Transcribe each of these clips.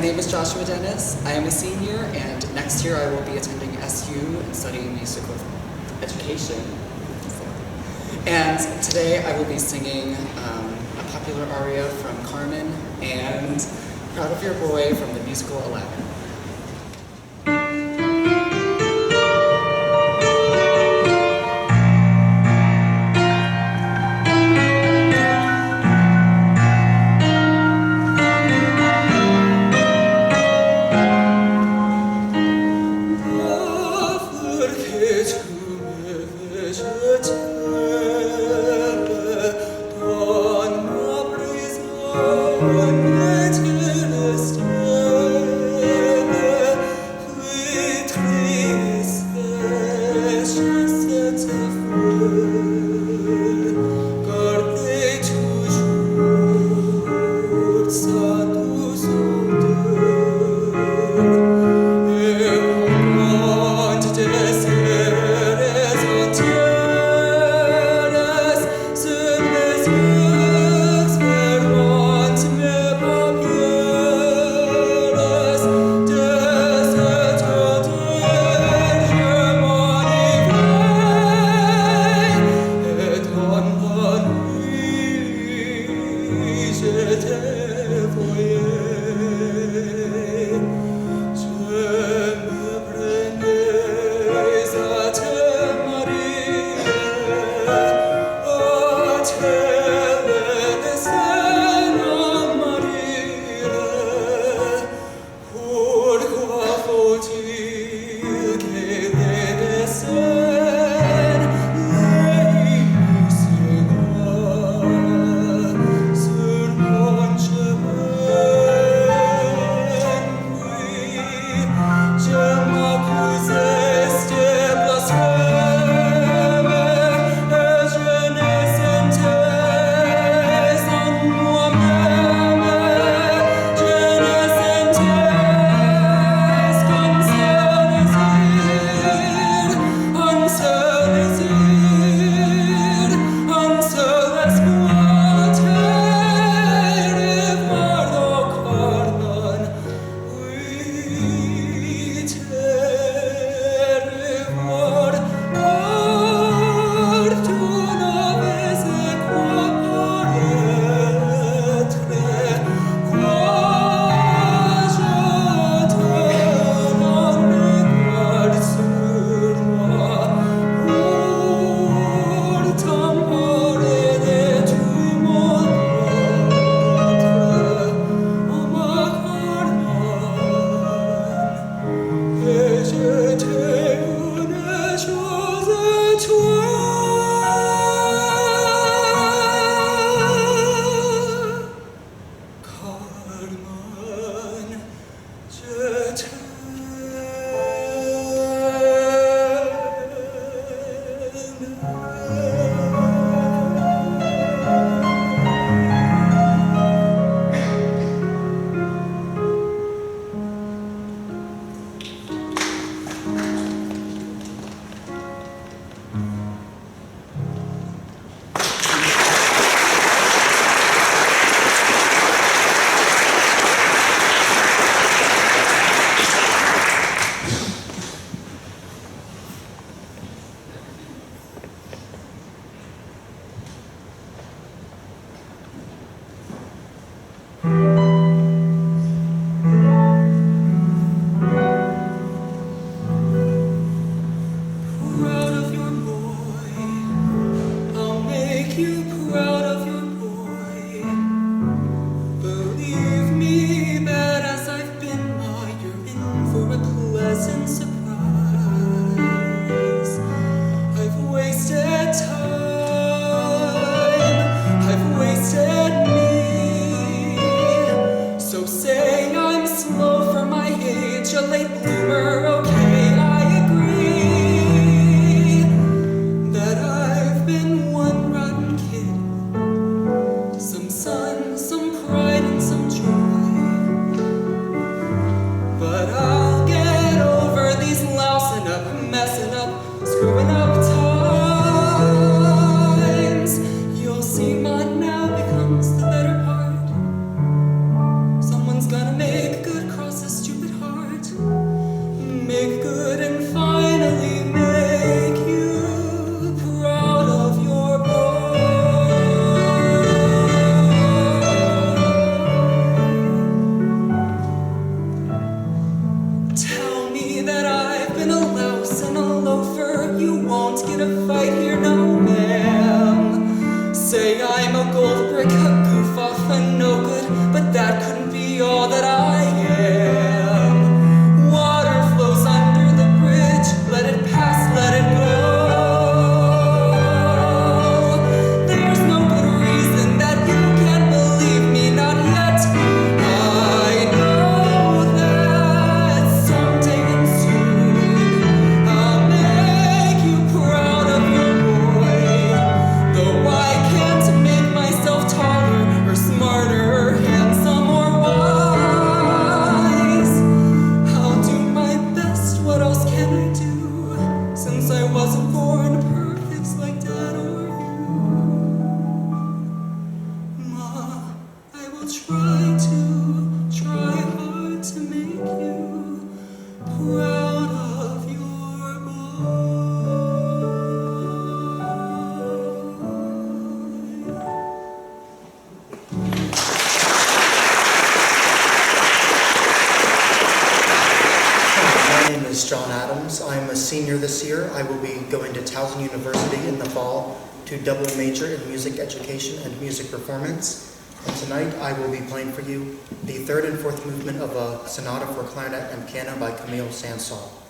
name is Joshua Dennis. I am a senior, and next year I will be attending SU and studying musical education. And today I will be singing a popular aria from Carmen and Proud of Your Boy from the musical Aladdin. Someone's gonna make a good call. is John Adams. I'm a senior this year. I will be going to Towson University in the fall to double major in music education and music performance. And tonight I will be playing for you the third and fourth movement of a sonata for clarinet and piano by Camille Saint-Saëns.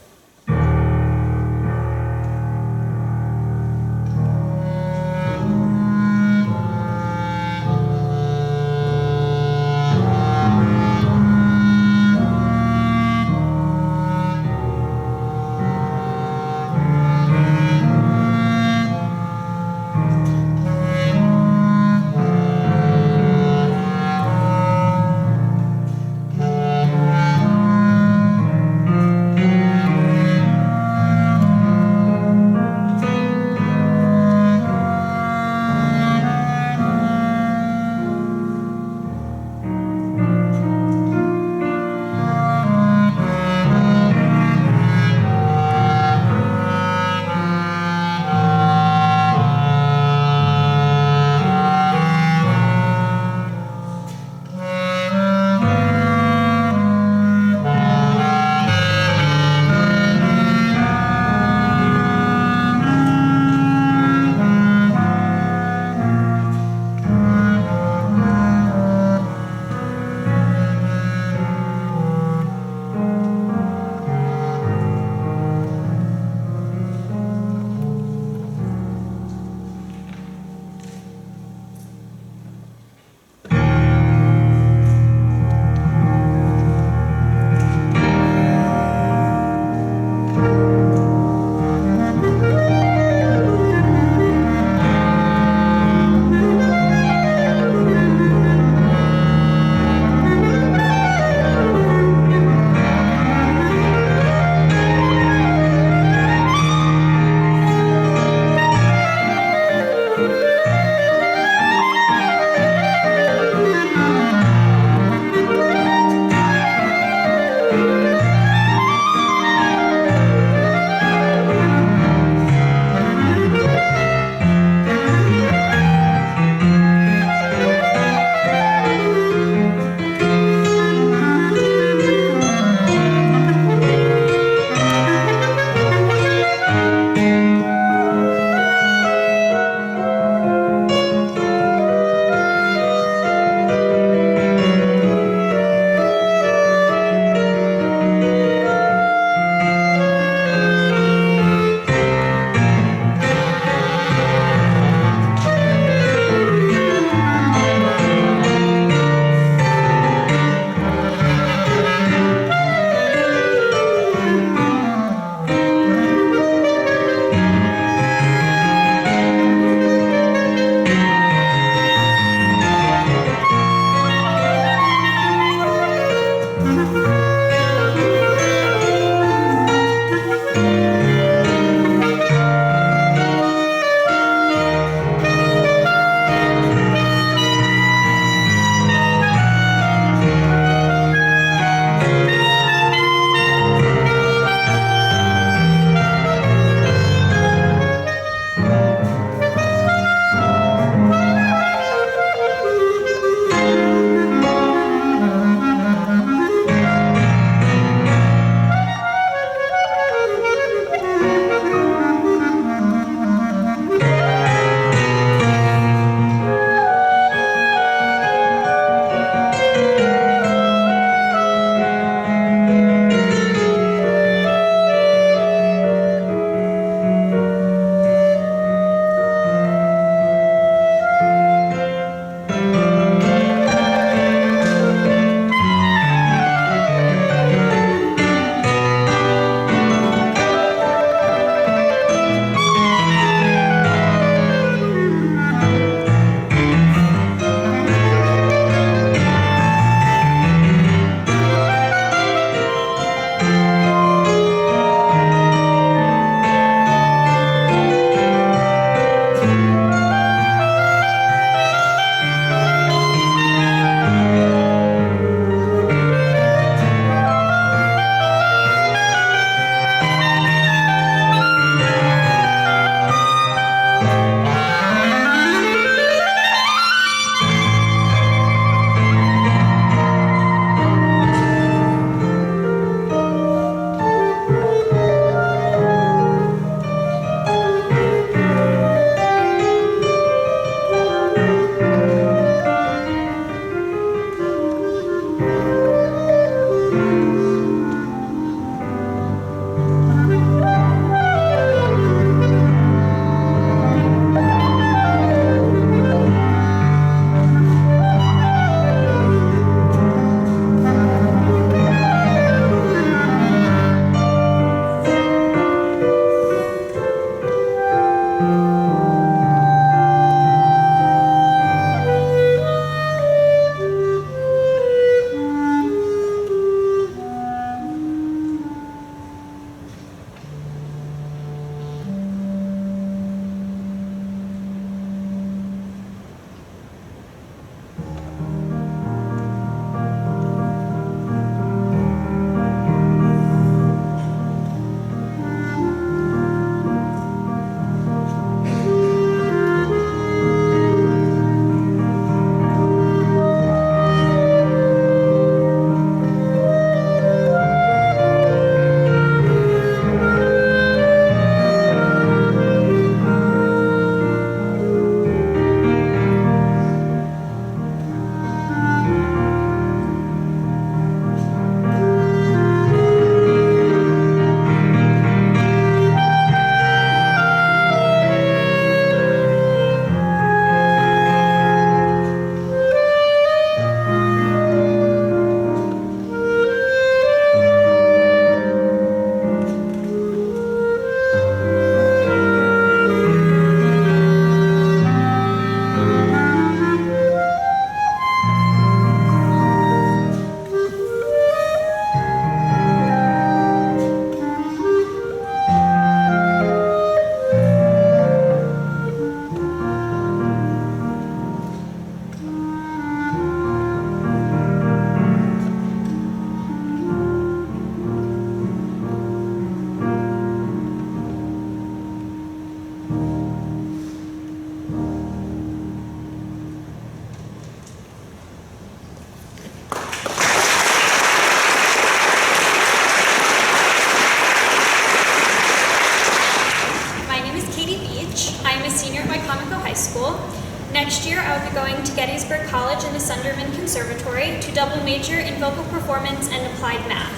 double major in vocal performance and applied math.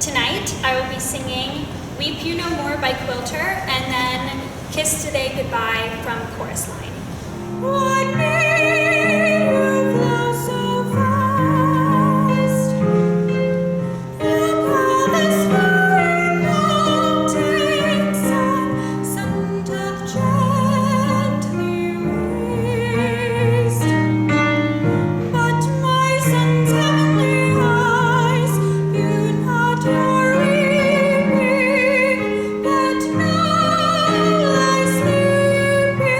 Tonight, I will be singing Weep You No More by Quilter and then Kiss Today Goodbye from Chorus Line. What made you flow so fast? Look how this flying mountain sun doth gently raised. But my son's heavenly eyes view not your weeping, but now lie sleeping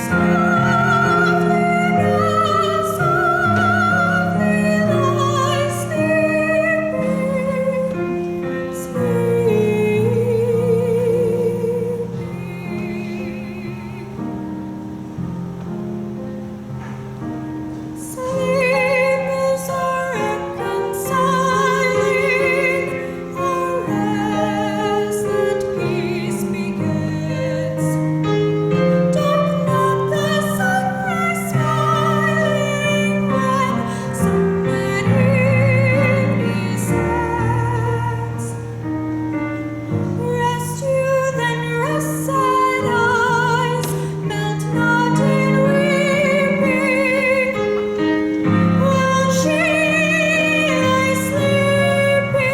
softly now, softly lie Sleep is a reconciling, a rest that peace begets. Doth not the sunrise smiling when sunlit evening sets? Rest you then, rest sad eyes, melt not in weeping, while she lies sleeping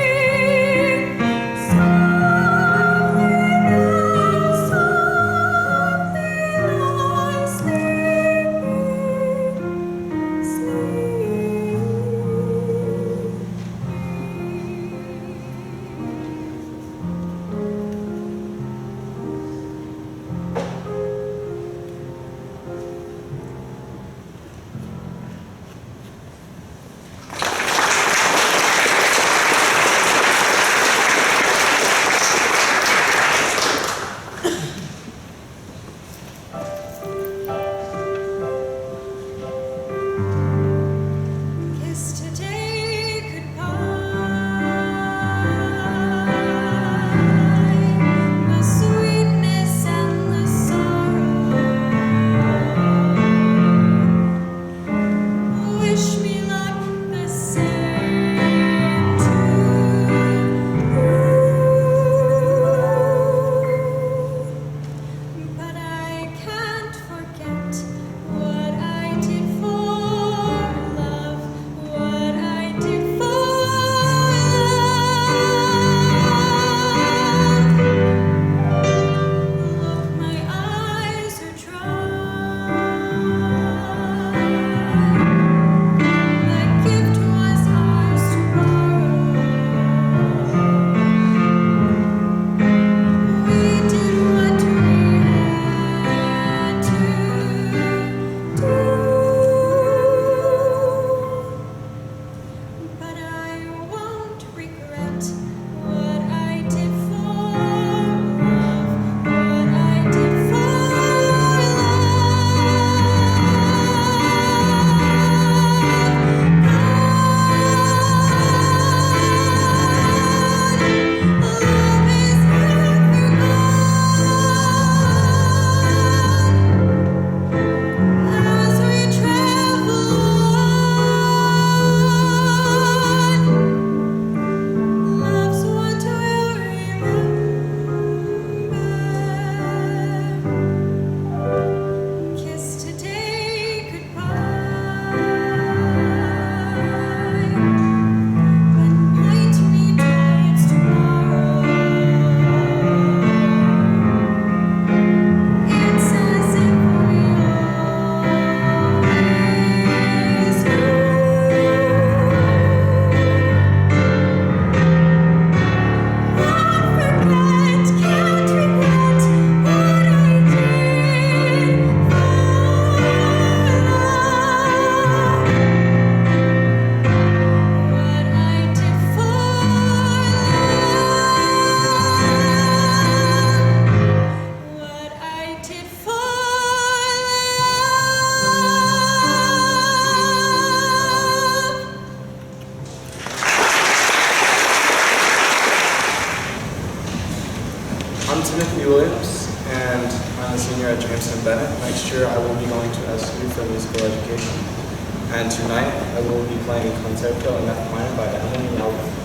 softly now, softly lies Kiss today goodbye, the sweetness and the sorrow. Wish me luck the same to you. But I can't forget what I did for love, what I did for love. My eyes are dry. That gift was ours to borrow. We did what we had to do, but I won't regret what I did for love, what I did for love is never gone. As we travel on, love's what we'll remember. Kiss today goodbye, and point me towards tomorrow. It's as if we always knew. Won't forget, can't regret what I did for love, what I did for love, what I did for love. I'm Timothy Williams, and I'm a senior at Jameson Bennett. Next year I will be going to SU for musical education. And tonight I will be playing Concerto in F minor by Emily Melvin.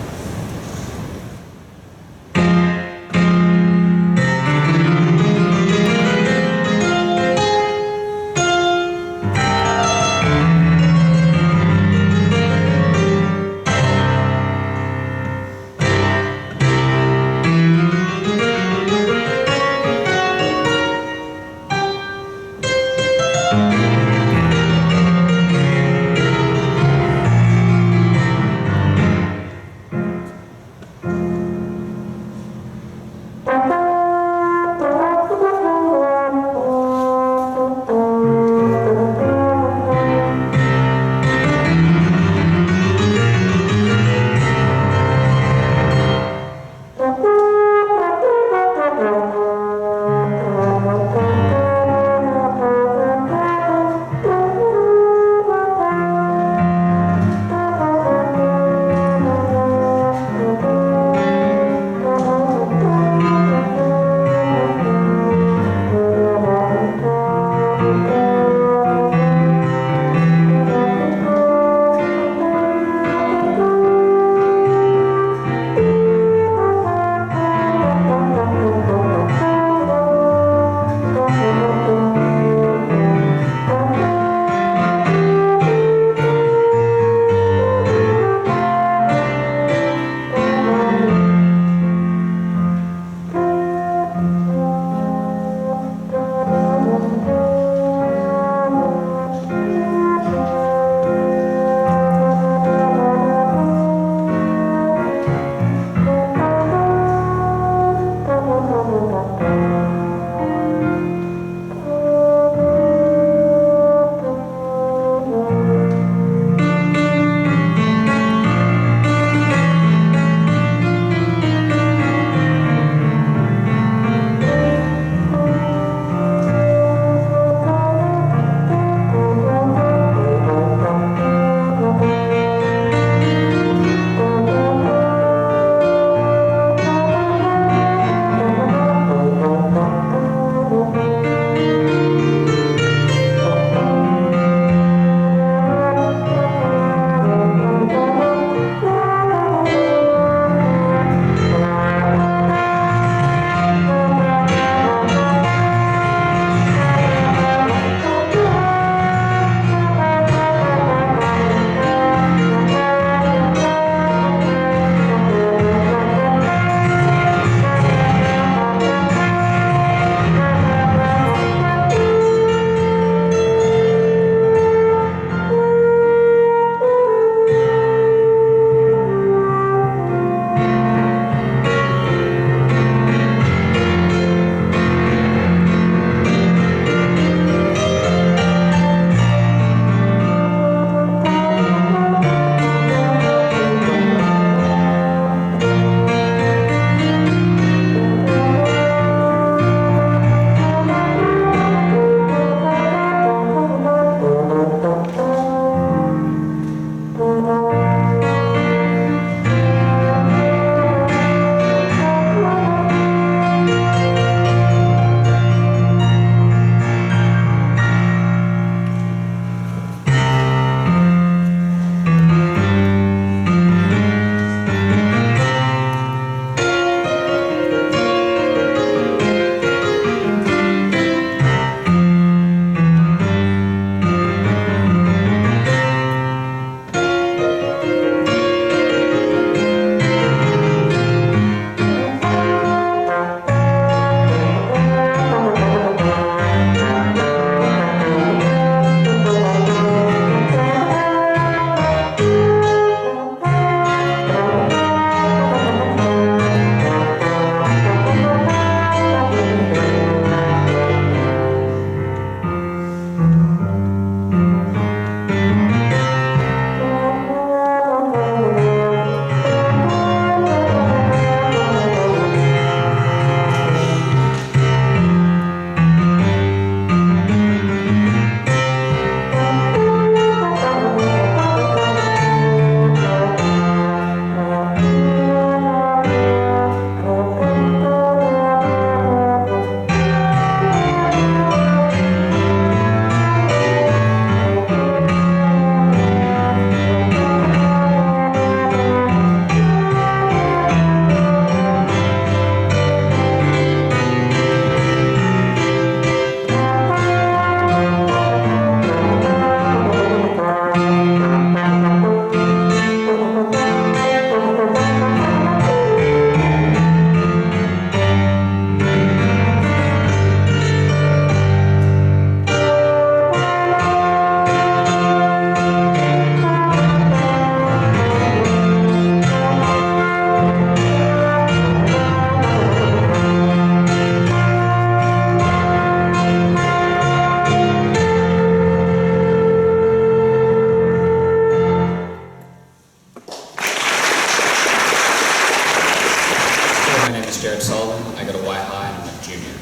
is Jared Sullivan. I go to Y High and I'm a junior.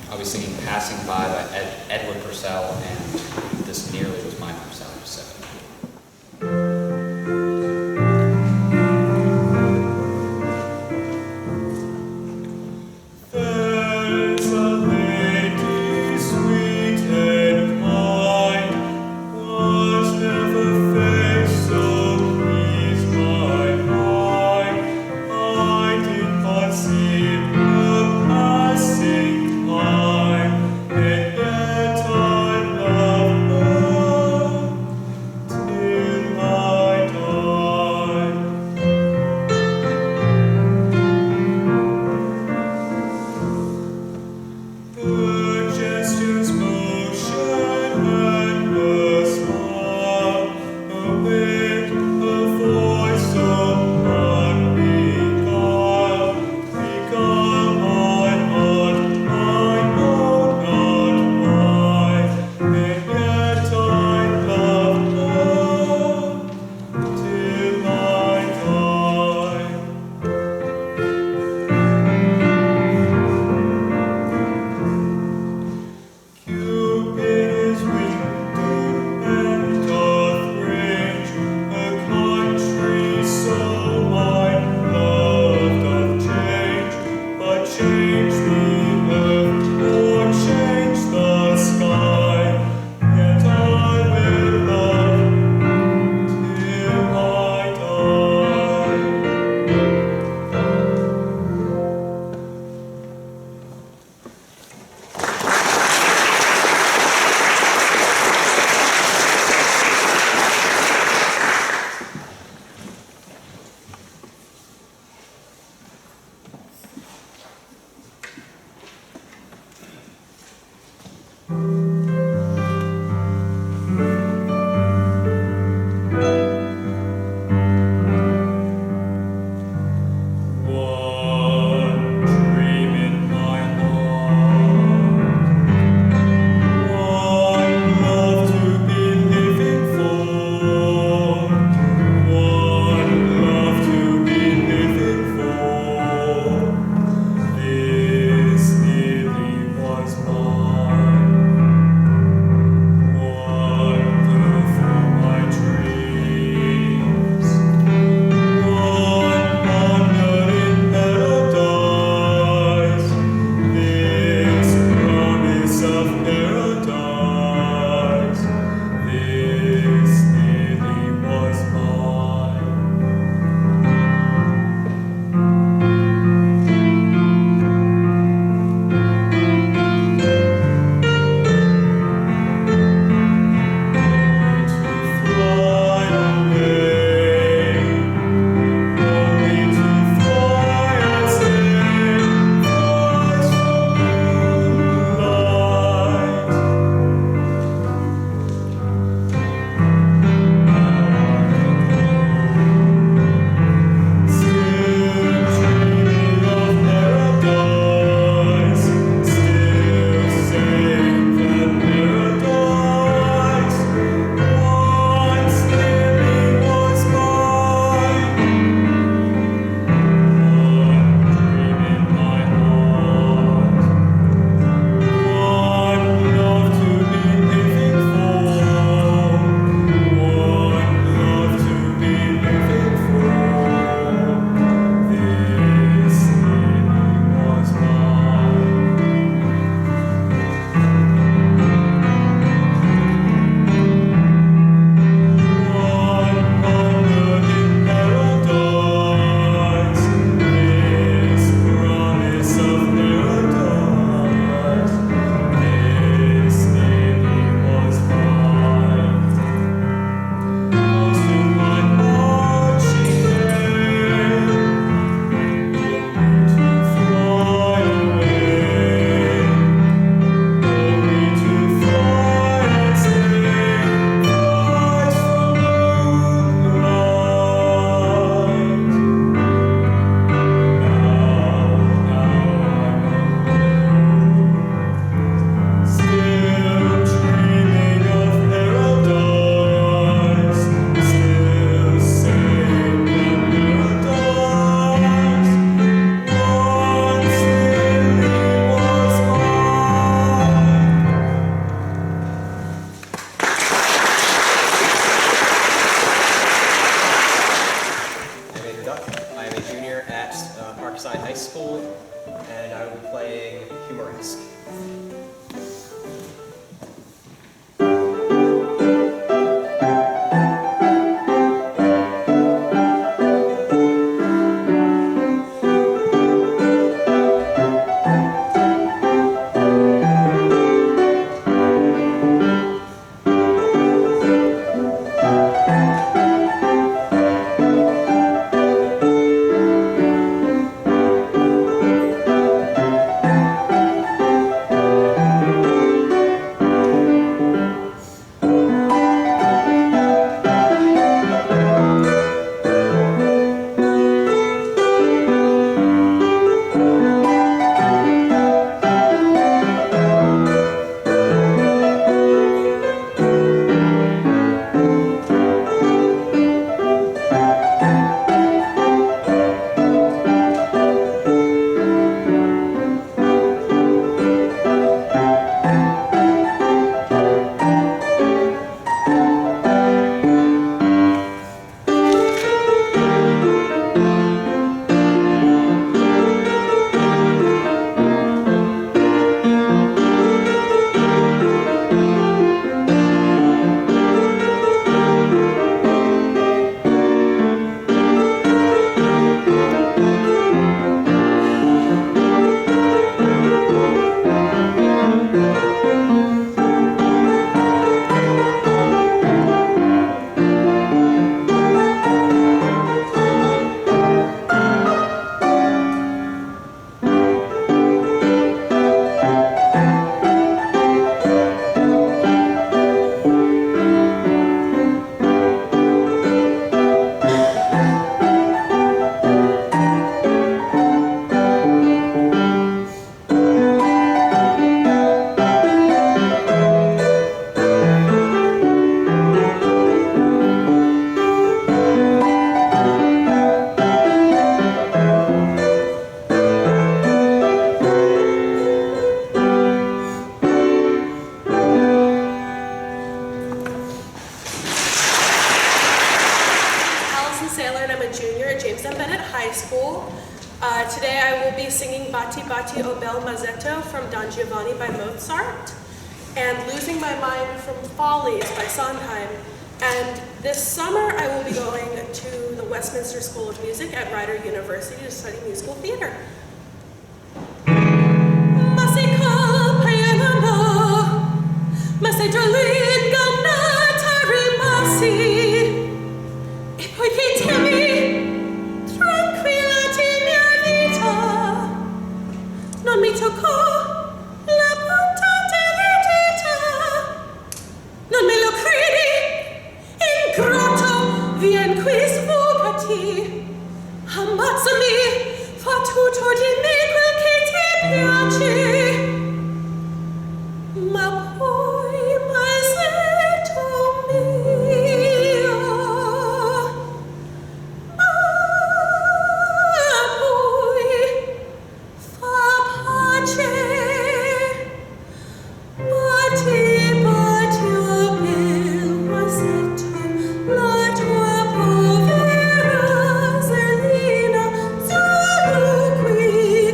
I'll be singing Passing By Edward Purcell, and This Nearly Was My Purcell. So. There's a lady sweet and kind, was never face so pleased my mind. I did but see her passing by, and yet I love her chorus. Today I will be singing Batti Batti O Bel Mazzetto from Don Giovanni by Mozart and Losing My Mind from Follies by Sondheim. And this summer I will be going to the Westminster School of Music at Rider University to study musical theater. Non mi toccò la punta della dita, non me lo credi, in grotto vien qui sfugati, ammazzami, fa tutto di me quel che ti piace, ma poi maestro mio, qui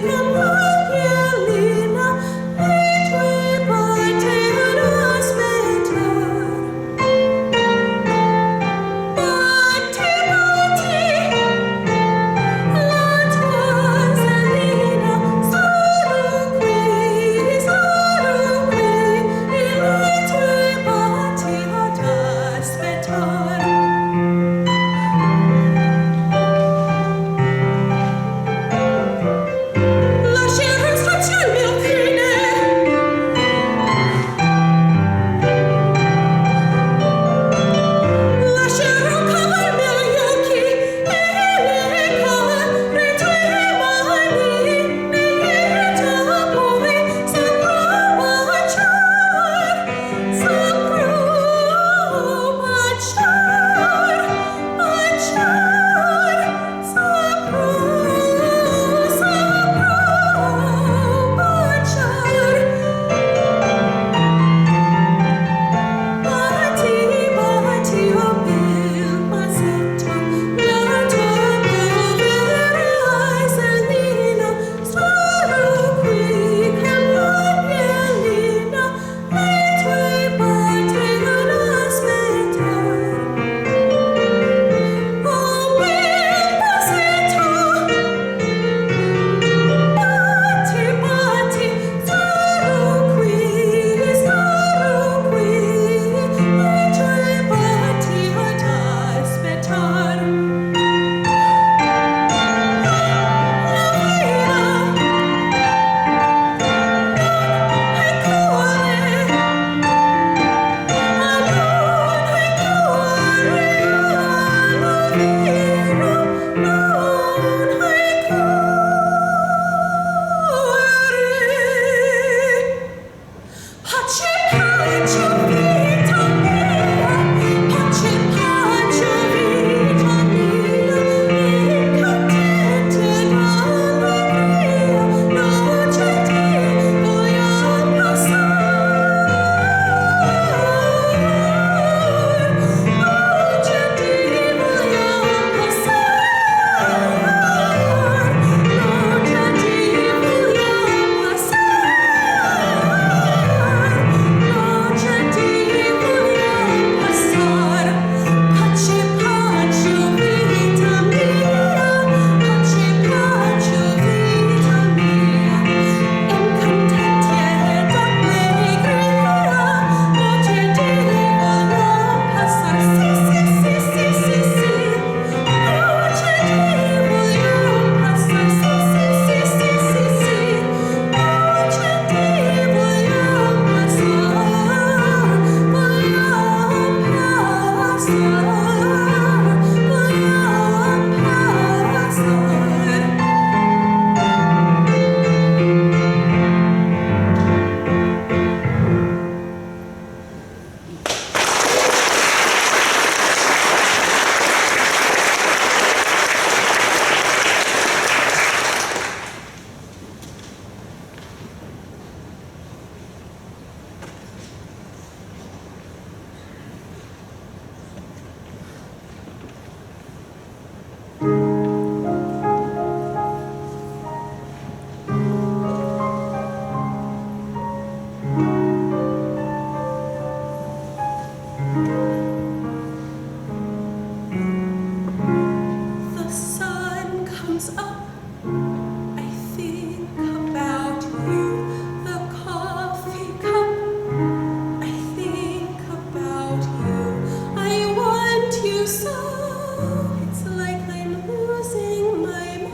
it's like I'm losing my mind.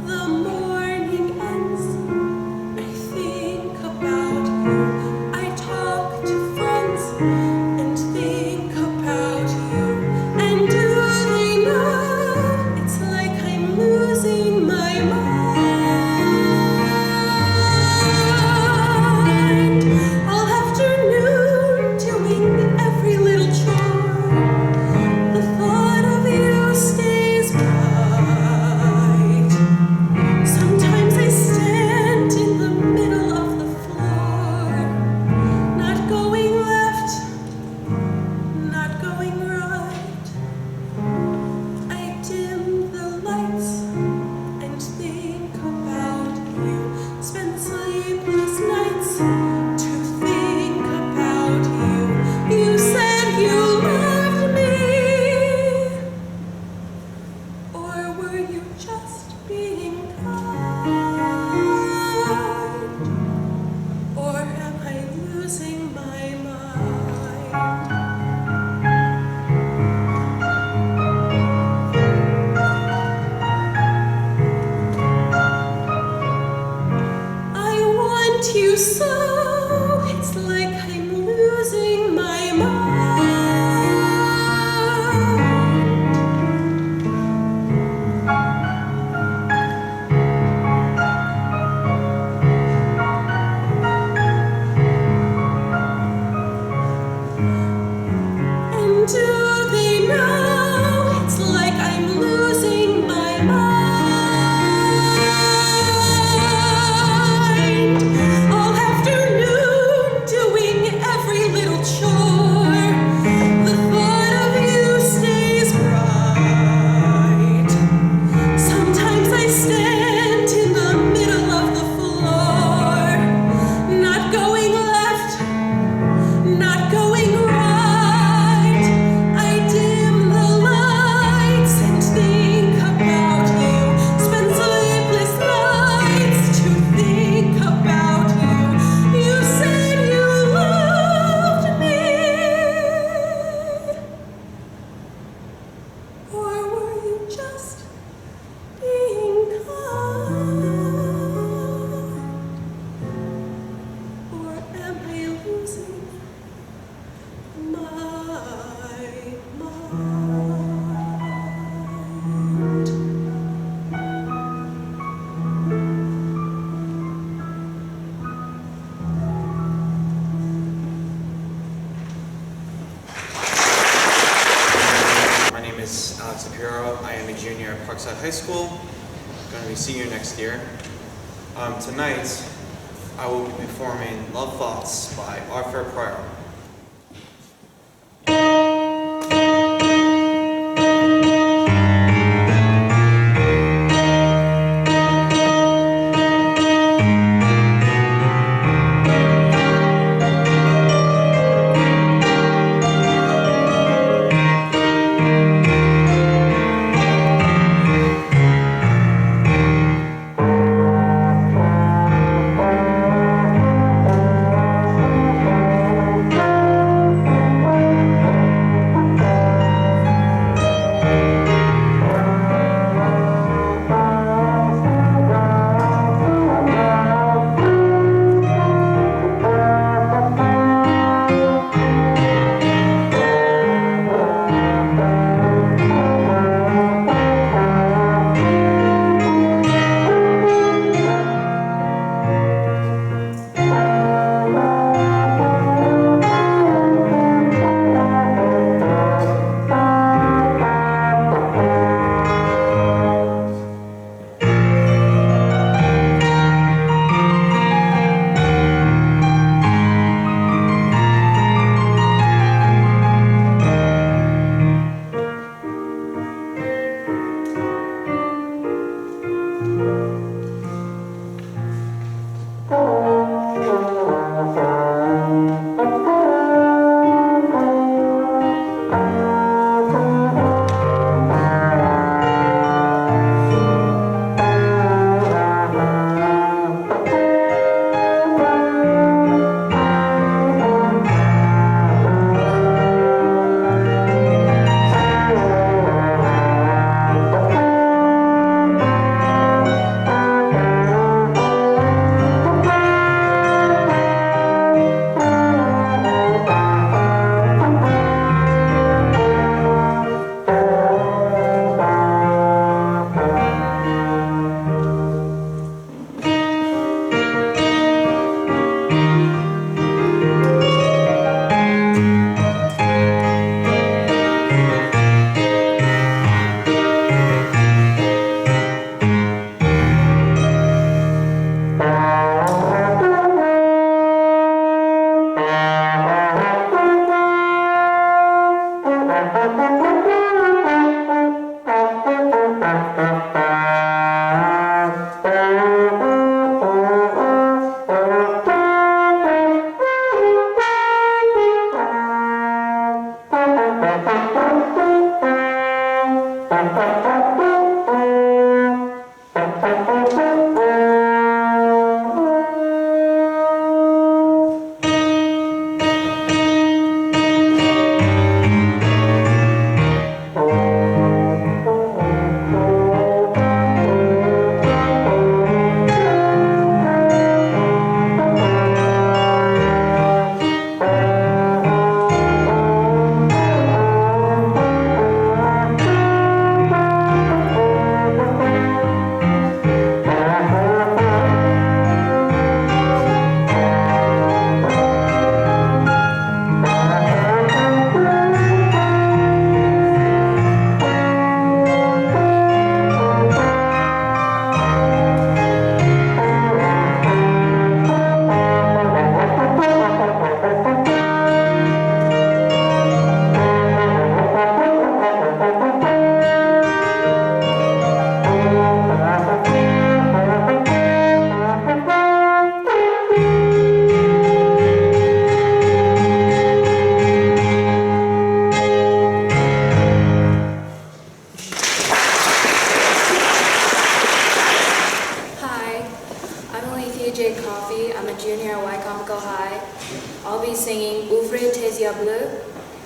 The morning ends, I think about you. I talk to friends and think about you. And do they know it's like I'm losing my mind? All afternoon doing every little chore. The thought of you stays bright. Sometimes I stand in the middle of the floor, not going left, not going right. I dim the lights and think about you. Spend sleepless nights to think about you. You said you loved me, or were you just being kind? Or am I losing my mind? I want you so, it's like I'm losing my mind. And do they know it's like I'm losing my mind? All afternoon doing every little chore. The thought of you stays bright. Sometimes I stand in the middle of the floor, not going left, not going right. I dim the lights and think about you. Spend sleepless nights to think about you. You said you loved me, or were you just being kind? Or am I losing my mind? My name is Alex Shapiro. I am a junior at Parkside High School. Going to be senior next year. Tonight, I will be performing Love Thoughts by Arthur Pryor.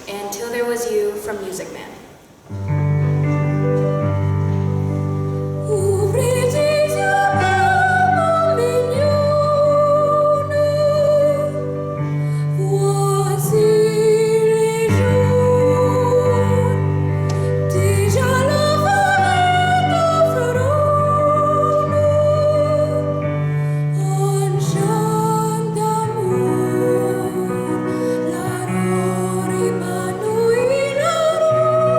and Till There Was You from Music Man. La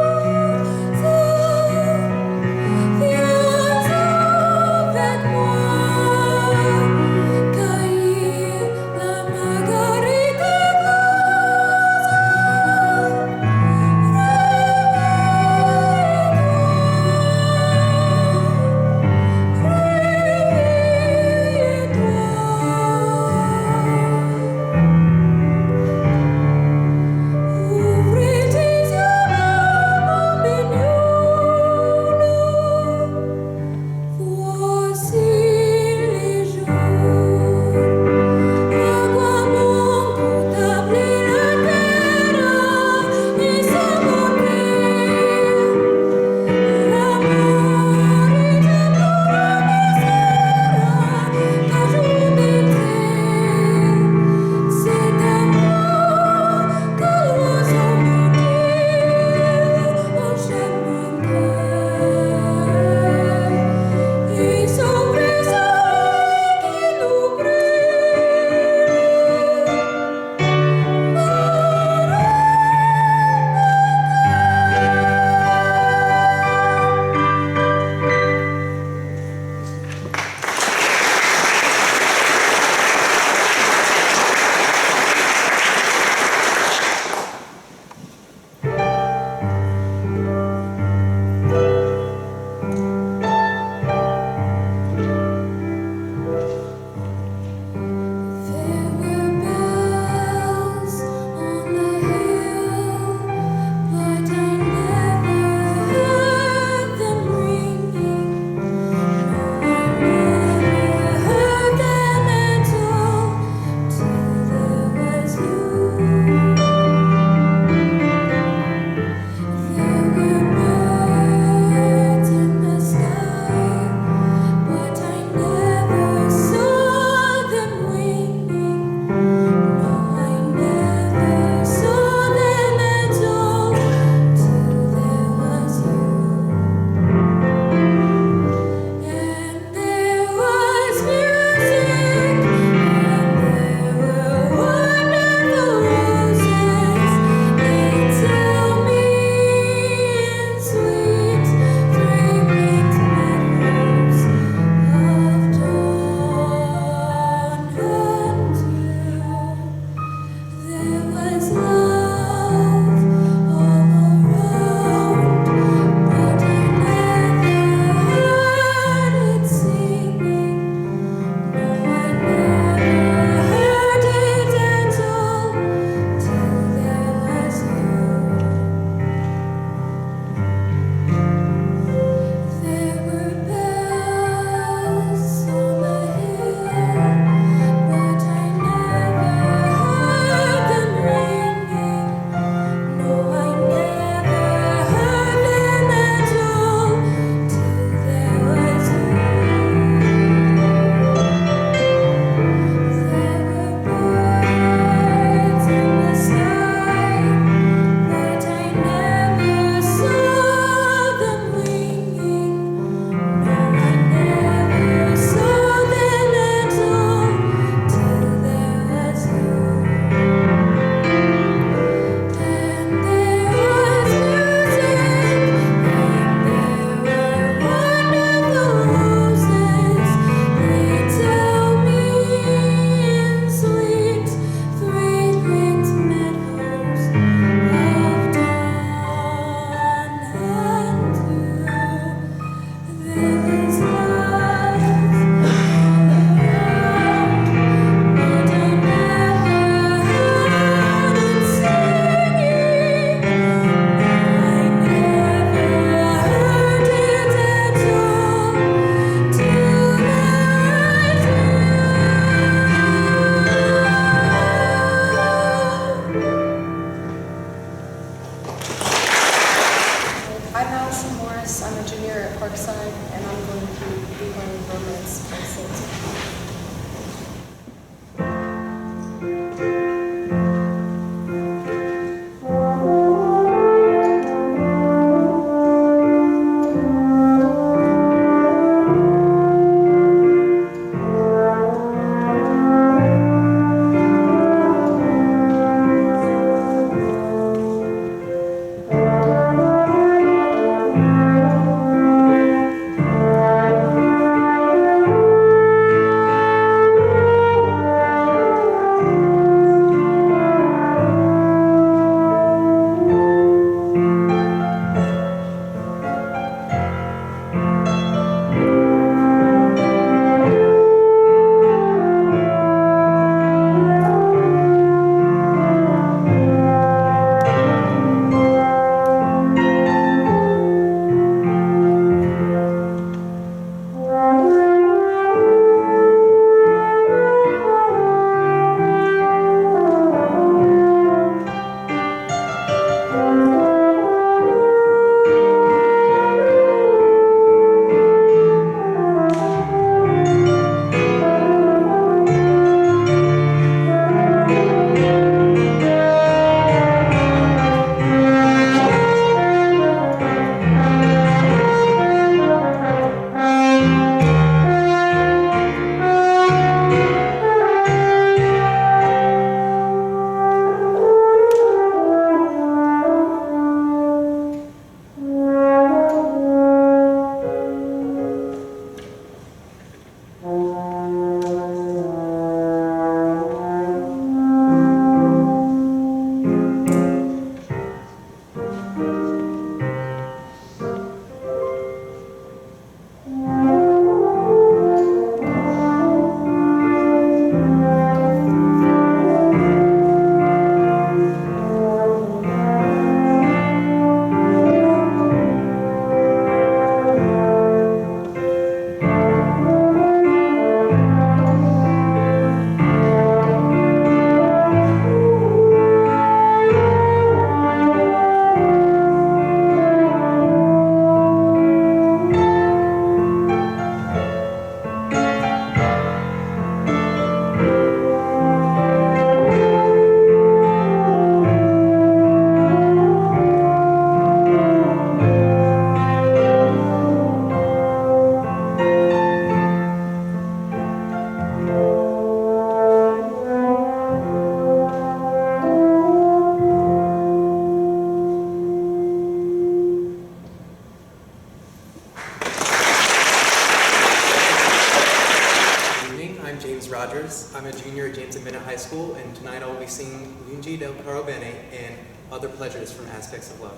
School, and tonight I will be singing Lungi del Caro Bene and Other Pleasures from Aspects of Love.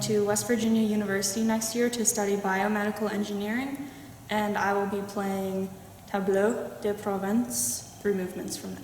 to West Virginia University next year to study biomedical engineering, and I will be playing Tableau de Provence, 3 movements from that.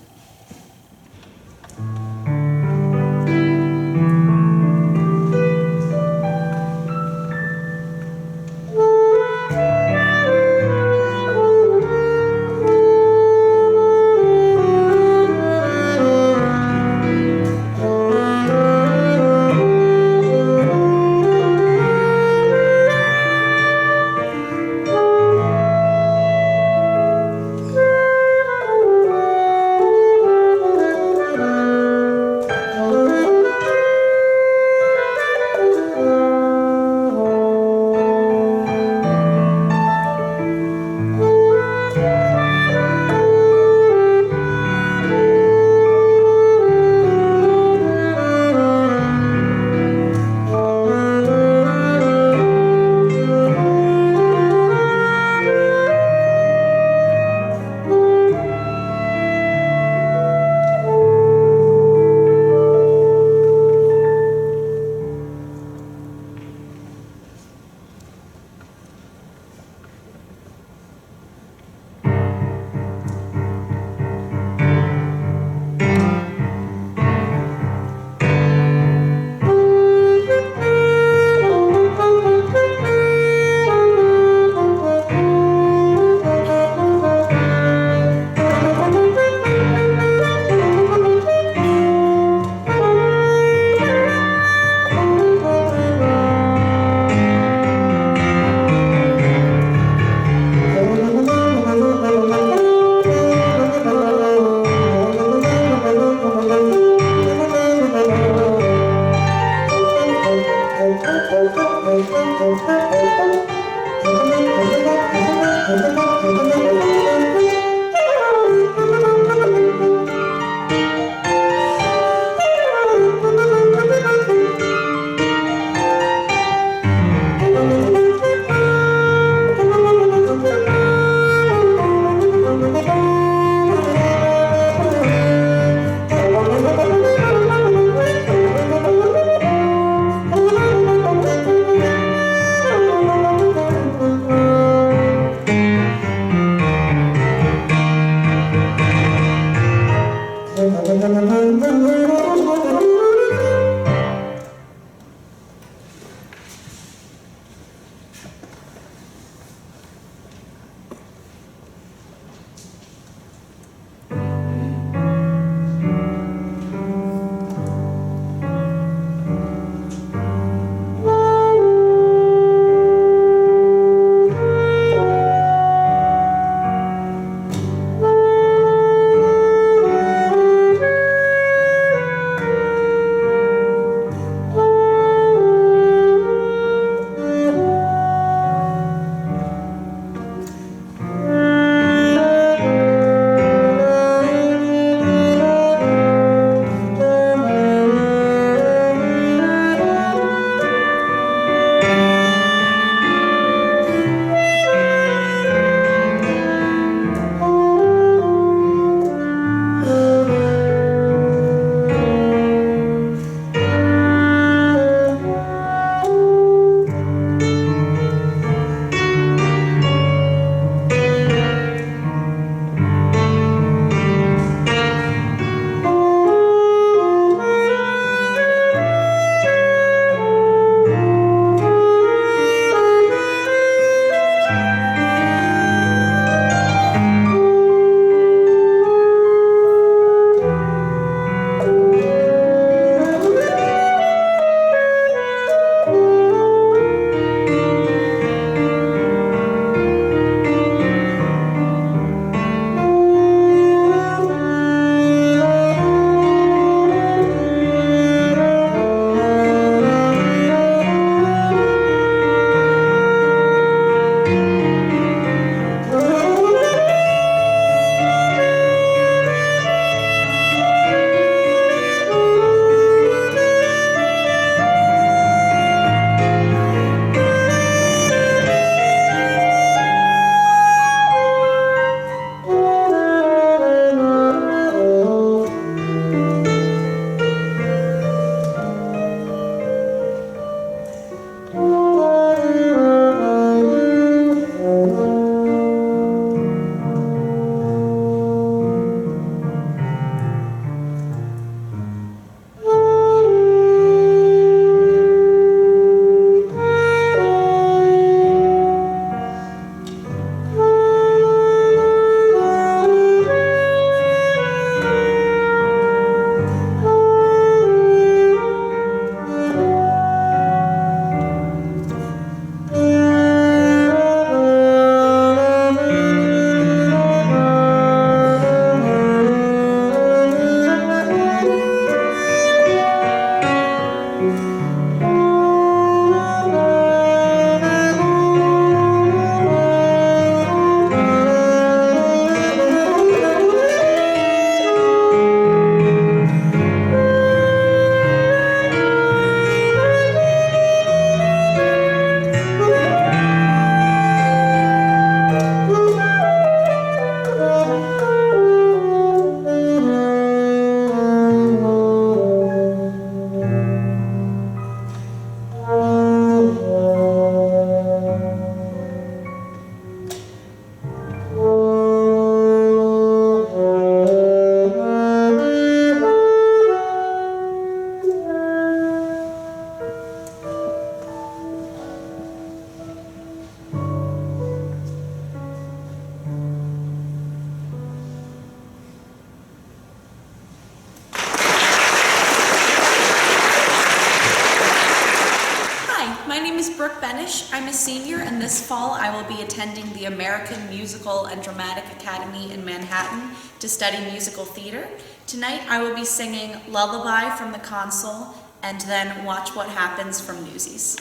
Spanish. I'm a senior, and this fall I will be attending the American Musical and Dramatic Academy in Manhattan to study musical theater. Tonight I will be singing Lullaby from the Console and then Watch What Happens from Newsies.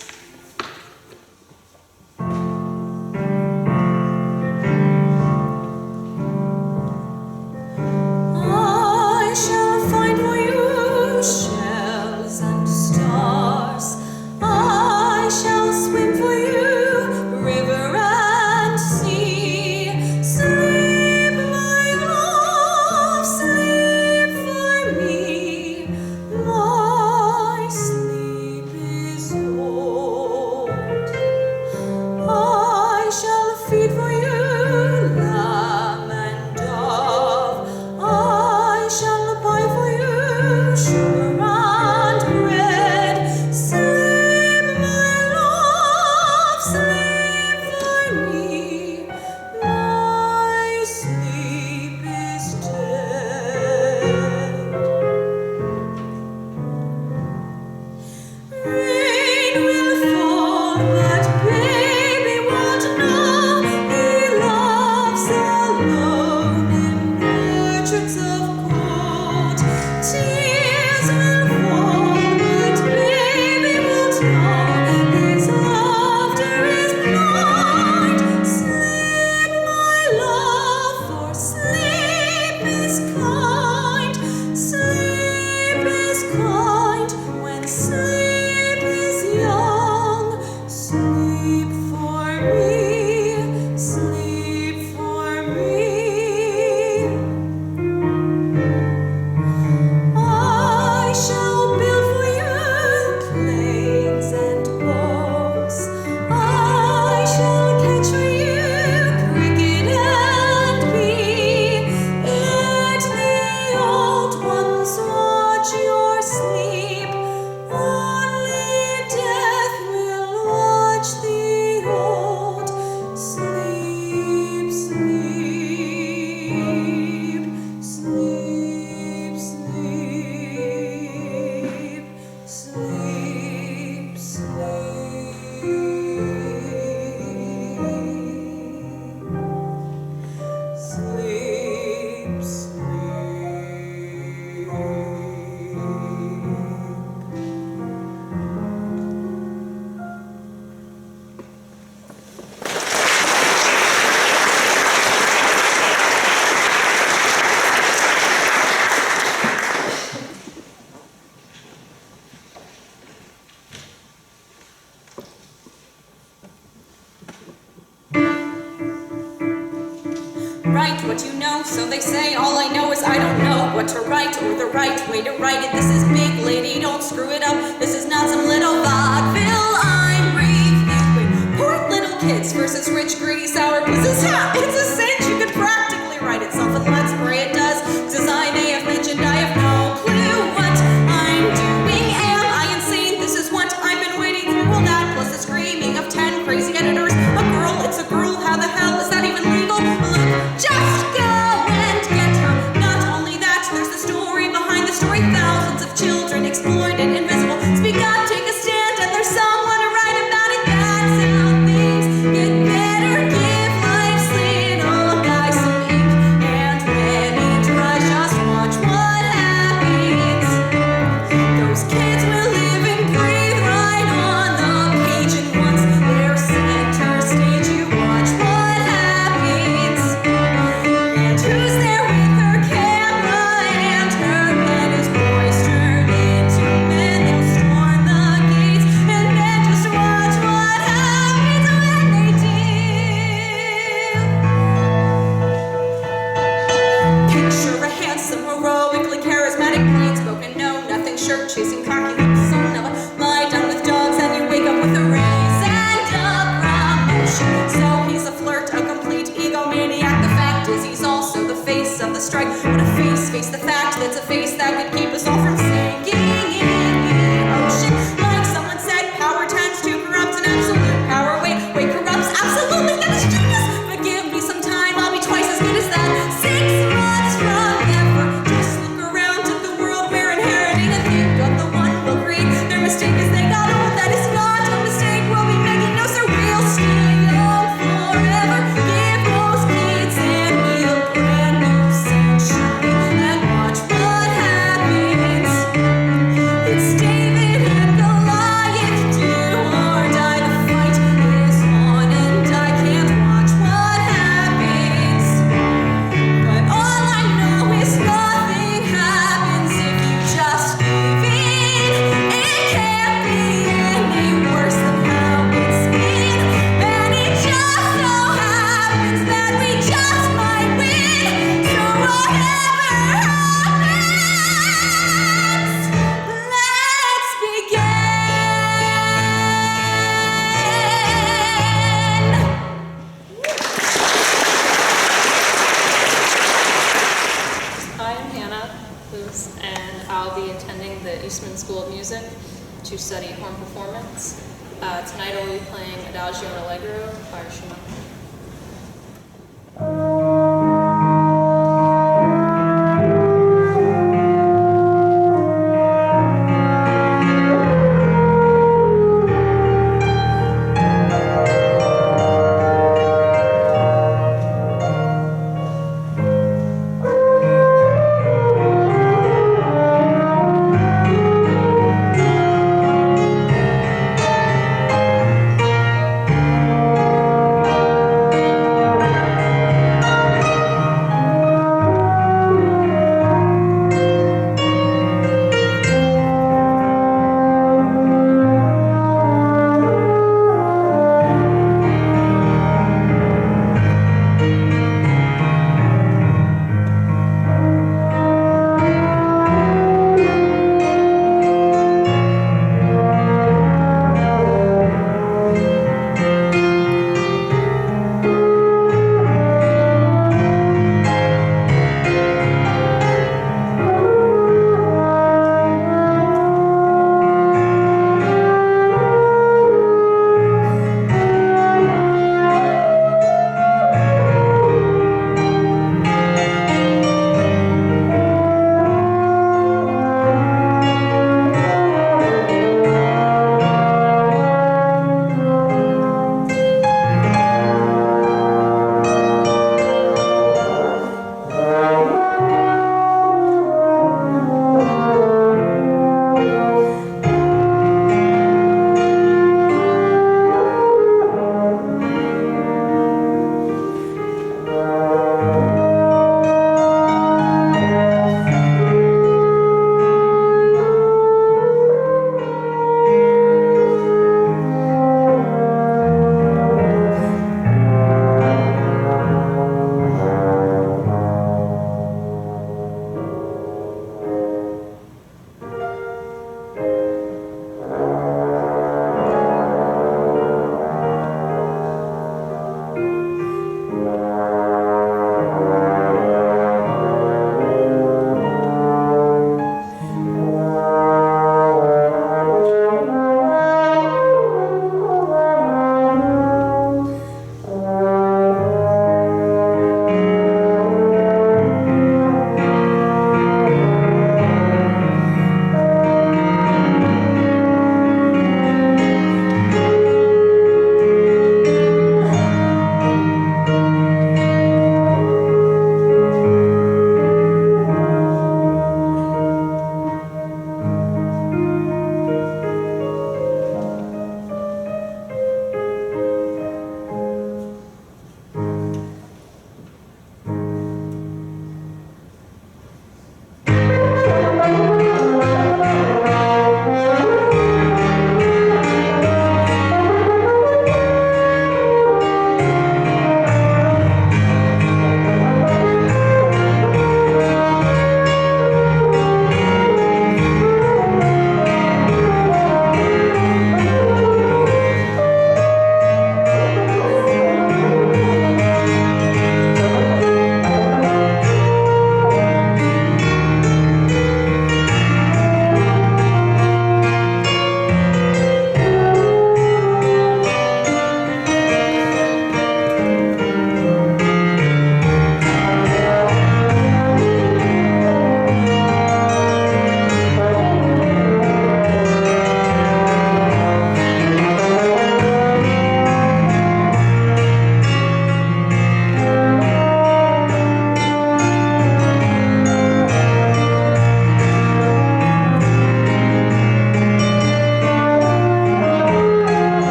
I shall find for you shells and stars. I shall swim for you, river and sea. Sleep, my love, sleep for me. My sleep is old. I shall feed for you, lamb and dove. I shall buy for you, sugar and bread. Sleep, my love, sleep for me. My sleep is dead. Rain will fall, but baby won't know. He loves alone in orchards of gold. Tears will fall, but baby won't know. His laughter is blind. Sleep, my love, for sleep is kind. Sleep is kind when sleep is young. Sleep for me, sleep for me. I shall build for you planes and boats. I shall catch for you cricket and bee. Let the old ones watch your sleep. Only death will watch the old. Sleep, sleep, sleep, sleep, sleep, sleep, sleep, sleep. Write what you know, so they say. All I know is I don't know what to write or the right way to write it. This is big, lady, don't screw it up. This is not some little vaudeville I'm reviewing. Poor little kids versus rich, greedy, sour quizzes. Ha! It's a cinch, you could practically write it. Something, let's pray it does. 'Cause as I may have mentioned, I have no clue what I'm doing. Am I insane? This is what I've been waiting through. All that plus the screaming of 10 crazy editors. A girl, it's a girl, how the hell is that even legal? Look, just go and get her. Not only that, there's the story behind the story. Thousands of children exploited, invisible. Speak up, take a stand, and there's someone to write about it. That's how things get better. Give life's little guy some ink, and when he tries, just watch what happens. Those kids will live and breathe right on the page, and once they're center stage, you watch what happens. And who's there with her camera and her pen? His boys turn into men, they'll storm the gates, and then just watch what happens when they do. Picture a handsome, heroically charismatic, plain-spoken, know-nothing, shirt-chasing, cocky little son of a lie-down with dogs, and you wake up with a raise and a promotion. So he's a flirt, a complete egomaniac. The fact is he's also the face of the strike. What a face the fact that's a face that could keep us all from sinking in the ocean. Like someone said, power tends to corrupt, and absolute power, wait, corrupts, absolutely, that is genius. But give me some time, I'll be twice as good as that. 6 months from ever, just look around at the world we're inheriting and think of the one we'll create. Their mistake is they got old, that is not a mistake we'll be making, no sir. I'll be attending the Eastman School of Music to study horn performance. Tonight I'll be playing Adagio and Allegro by Schumann.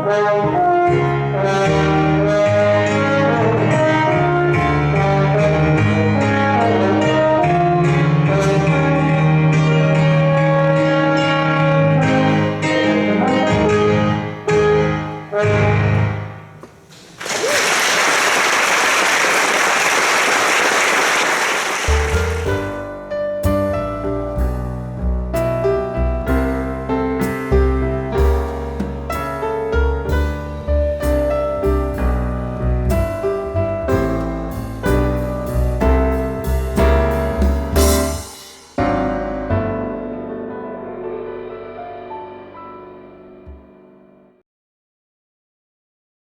Thank you.